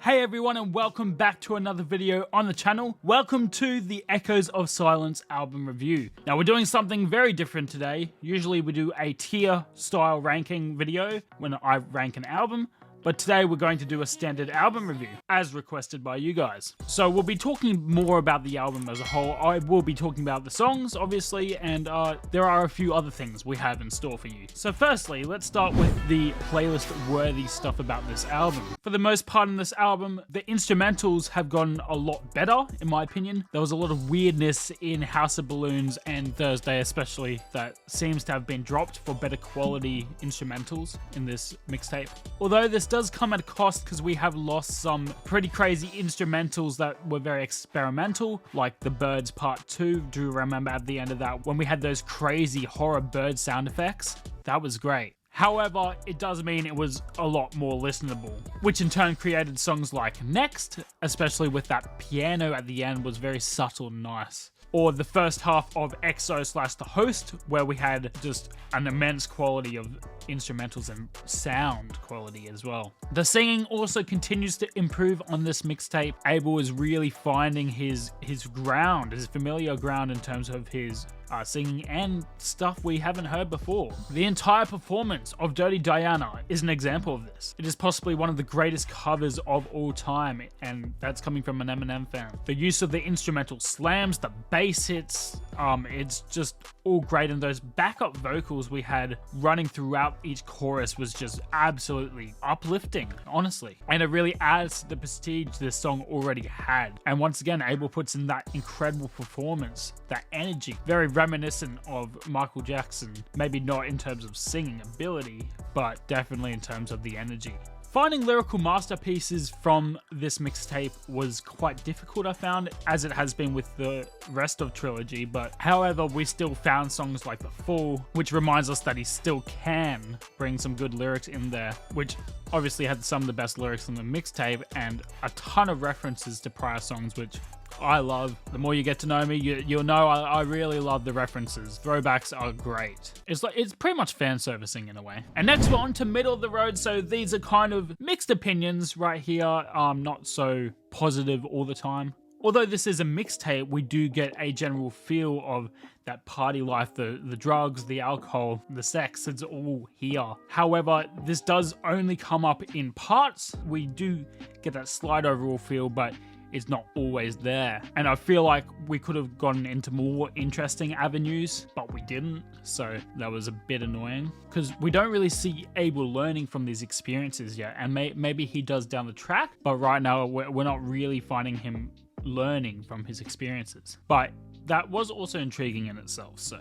Hey everyone, and welcome back to another video on the channel. Welcome to the Echoes of Silence album review. Now we're doing something very different today. Usually we do a tier style ranking video when I rank an album, but today we're going to do a standard album review as requested by you guys. So we'll be talking more about the album as a whole. I will be talking about the songs obviously, and there are a few other things we have in store for you. So firstly, let's start with the playlist worthy stuff about this album. For the most part in this album, the instrumentals have gotten a lot better in my opinion. There was a lot of weirdness in House of Balloons and Thursday especially that seems to have been dropped for better quality instrumentals in this mixtape. Although this does come at a cost because we have lost some pretty crazy instrumentals that were very experimental, like The Birds Part 2. Do you remember at the end of that when we had those crazy horror bird sound effects? That was great. However, it does mean it was a lot more listenable, which in turn created songs like Next, especially with that piano at the end was very subtle and nice. Or the first half of 𝐥𝐸/The Host, where we had just an immense quality of instrumentals and sound quality as well. The singing also continues to improve on this mixtape. 𝐥𝐸 is really finding his ground, his familiar ground in terms of his singing and stuff we haven't heard before. The entire performance of Dirty Diana is an example of this. It is possibly one of the greatest covers of all time, and that's coming from an Eminem fan. The use of the instrumental slams, the bass hits, it's just all great, and those backup vocals we had running throughout each chorus was just absolutely uplifting, honestly. And it really adds to the prestige this song already had. And once again, 𝐥𝐸 puts in that incredible performance, that energy, very reminiscent of Michael Jackson, maybe not in terms of singing ability, but definitely in terms of the energy. Finding lyrical masterpieces from this mixtape was quite difficult, I found, as it has been with the rest of Trilogy, but however, we still found songs like The Fool, which reminds us that he still can bring some good lyrics in there, which obviously had some of the best lyrics on the mixtape and a ton of references to prior songs, which I love. The more you get to know me, you'll know I really love the references. Throwbacks are great. It's pretty much fan servicing in a way. And next we're on to middle of the road. So these are kind of mixed opinions right here. Not so positive all the time. Although this is a mixtape, we do get a general feel of that party life, the drugs, the alcohol, the sex, it's all here. However, this does only come up in parts. We do get that slight overall feel, but it's not always there. And I feel like we could have gotten into more interesting avenues, but we didn't. So that was a bit annoying because we don't really see 𝐥𝐸 learning from these experiences yet. And maybe he does down the track, but right now we're not really finding him learning from his experiences. But that was also intriguing in itself, so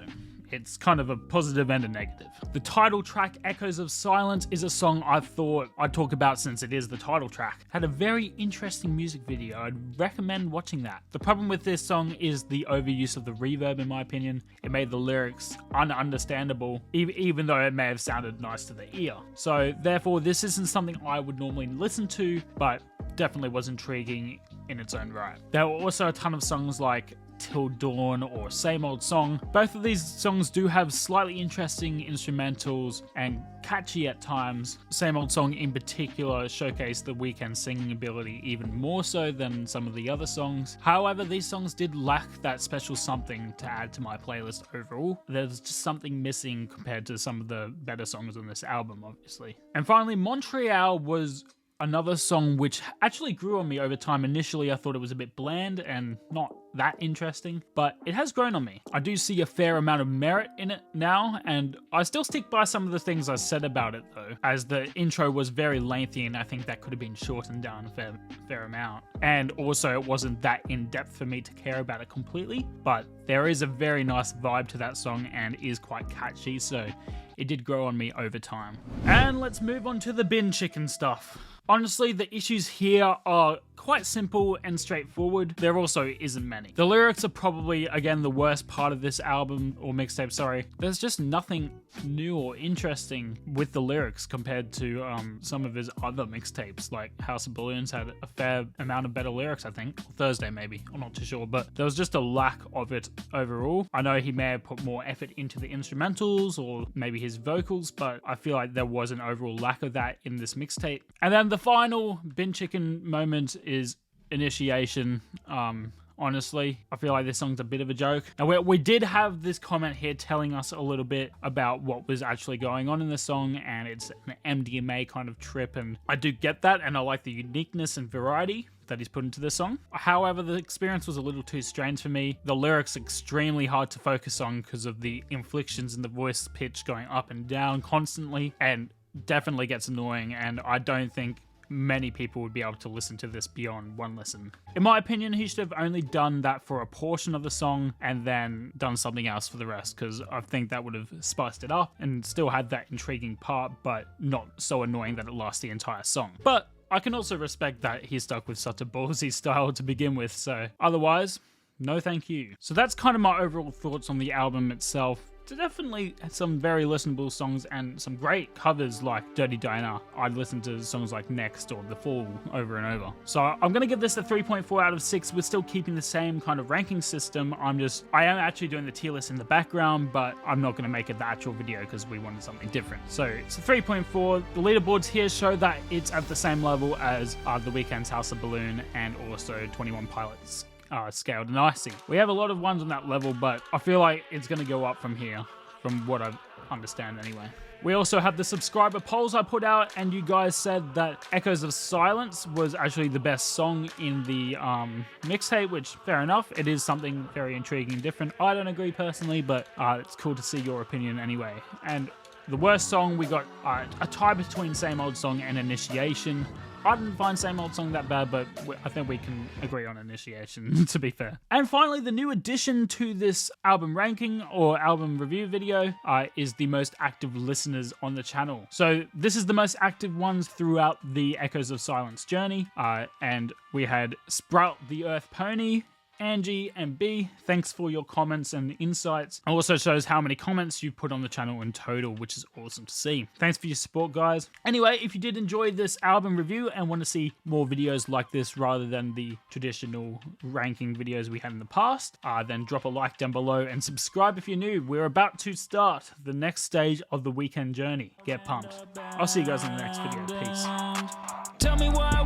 it's kind of a positive and a negative. The title track, Echoes of Silence, is a song I thought I'd talk about since it is the title track. Had a very interesting music video. I'd recommend watching that. The problem with this song is the overuse of the reverb, in my opinion. It made the lyrics ununderstandable, even though it may have sounded nice to the ear. So therefore, this isn't something I would normally listen to, but definitely was intriguing in its own right. There were also a ton of songs like Till Dawn or Same Old Song. Both of these songs do have slightly interesting instrumentals and catchy at times. Same Old Song in particular showcased the Weeknd singing ability even more so than some of the other songs. However, these songs did lack that special something to add to my playlist overall. There's just something missing compared to some of the better songs on this album, obviously. And finally, Montreal was another song which actually grew on me over time. Initially, I thought it was a bit bland and not that interesting, but it has grown on me. I do see a fair amount of merit in it now, and I still stick by some of the things I said about it though, as the intro was very lengthy and I think that could have been shortened down a fair amount. And also it wasn't that in-depth for me to care about it completely, but there is a very nice vibe to that song and is quite catchy, so it did grow on me over time. And let's move on to the bin chicken stuff. Honestly, the issues here are quite simple and straightforward. There also isn't many. The lyrics are probably, again, the worst part of this album, or mixtape, sorry. There's just nothing new or interesting with the lyrics compared to some of his other mixtapes, like House of Balloons had a fair amount of better lyrics, I think. Thursday, maybe. I'm not too sure, but there was just a lack of it overall. I know he may have put more effort into the instrumentals or maybe his vocals, but I feel like there was an overall lack of that in this mixtape. And then the final bin chicken moment is Initiation. Honestly, I feel like this song's a bit of a joke. Now, we did have this comment here telling us a little bit about what was actually going on in the song, and it's an MDMA kind of trip, and I do get that, and I like the uniqueness and variety that he's put into the song. However, the experience was a little too strange for me. The lyrics extremely hard to focus on because of the inflections in the voice pitch going up and down constantly, and definitely gets annoying, and I don't think many people would be able to listen to this beyond one listen. In my opinion, he should have only done that for a portion of the song and then done something else for the rest, because I think that would have spiced it up and still had that intriguing part, but not so annoying that it lasts the entire song. But I can also respect that he stuck with such a ballsy style to begin with, so otherwise, no thank you. So that's kind of my overall thoughts on the album itself. Definitely some very listenable songs and some great covers like Dirty Diana. I'd listen to songs like Next or The Fall over and over. So I'm going to give this a 3.4 out of 6. We're still keeping the same kind of ranking system. I am actually doing the tier list in the background, but I'm not going to make it the actual video because we wanted something different. So it's a 3.4. The leaderboards here show that it's at the same level as The Weeknd's House of Balloon and also 21 Pilots. Scaled and Icy. We have a lot of ones on that level, but I feel like it's going to go up from here, from what I understand anyway. We also have the subscriber polls I put out, and you guys said that Echoes of Silence was actually the best song in the mixtape, which fair enough. It is something very intriguing and different. I don't agree personally, but it's cool to see your opinion anyway. And the worst song, we got a tie between Same Old Song and Initiation. I didn't find Same Old Song that bad, but I think we can agree on Initiation, to be fair. And finally, the new addition to this album ranking or album review video is the most active listeners on the channel. So this is the most active ones throughout the Echoes of Silence journey. And we had Sprout the Earth Pony, Angie and B, thanks for your comments and insights. It also shows how many comments you put on the channel in total, which is awesome to see. Thanks for your support, guys. Anyway, if you did enjoy this album review and want to see more videos like this rather than the traditional ranking videos we had in the past, then drop a like down below and subscribe if you're new. We're about to start the next stage of the Weeknd journey. Get pumped. I'll see you guys in the next video. Peace. Tell me why